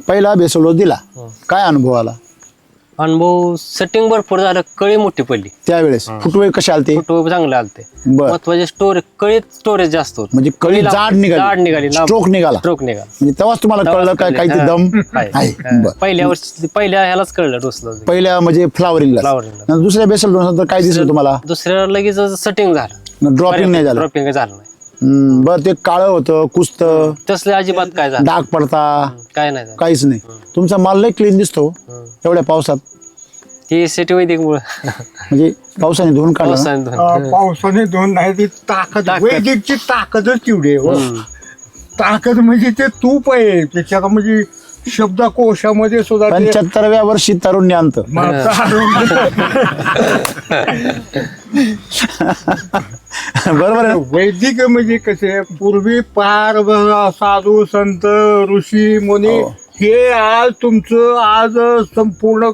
पहिला basal dose दिला, काय अनुभव आला अनुभव सेटिंग भरपूर झालं, कळी मोठी पडली, त्यावेळेस? फुटवे कसे आलते? फोटो चांगले आलते. बर, महत्वाचे कळीत स्टोरेज जास्त होत, म्हणजे कळी जाड निघाली, स्ट्रोक निघाला, निघाला. म्हणजे तेव्हाच तुम्हाला कळलं काय काही ते दम आहे. बर, पहिल्या वर्षी पहिल्या ह्यालाच कळलं डोसला, पहिल्या म्हणजे फ्लावरिंगला. दुसऱ्या बेसल डोस नंतर काय दिसलं तुम्हाला? दुसऱ्या लगेच सेटिंग झालं, ड्रॉपिंग नाही झालं? ड्रॉपिंग झालं नाही. बर, ते काळं होतं, कुसतं, तसले अजिबात काय झालं, डाग पडता, काय नाही झालं. काहीच नाही. तुमचा माल लय क्लीन दिसतो एवढ्या पावसात. ती सिटी वैदिक मुळे म्हणजे पावसाने धुवून काढला ना? पावसाने धुवून नाही, ती ताकद, वैदिकची ताकदच तेवढी आहे हो. ताकद म्हणजे ते तूप आहे त्याच्यात, म्हणजे शब्दकोशामध्ये सुद्धा ते 75व्या वर्षी तारुण्य अंत. बरोबर आहे. वैदिक म्हणजे कसे, पूर्वी पार साधू संत ऋषी मुनी हे आज तुमचं आज संपूर्ण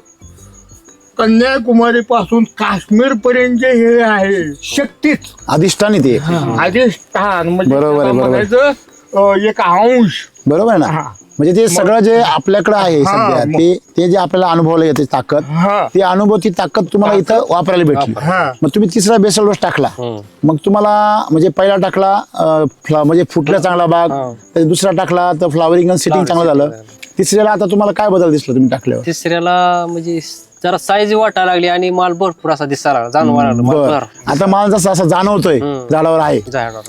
कन्याकुमारी पासून काश्मीर पर्यंत जे हे आहे शक्तीच अधिष्ठान ते. अधिष्ठान म्हणजे बरोबर आहे, त्याला बरोबर. म्हणायचं एक अंश. बरोबर आहे ना? म्हणजे ते सगळं जे आपल्याकडे आहे सध्या, ते जे आपल्याला अनुभवलं येते ताकद, ते अनुभव, ती ताकद तुम्हाला इथं वापरायला भेटली. मग तुम्ही तिसरा बेसल डोस टाकला, मग तुम्हाला म्हणजे पहिला टाकला म्हणजे फुटला चांगला बाग, दुसरा टाकला तर फ्लावरिंग आणि सिटिंग चांगलं झालं, तिसऱ्याला आता तुम्हाला काय बदल दिसला तुम्ही टाकल्यावर? तिसऱ्याला म्हणजे जरा साईज वाटायला लागली आणि माल भरपूर असा दिसायला लागला, जाणवायला लागला. बरं, आता माल जसा असा जाणवतोय झाडावर आहे. झाडावर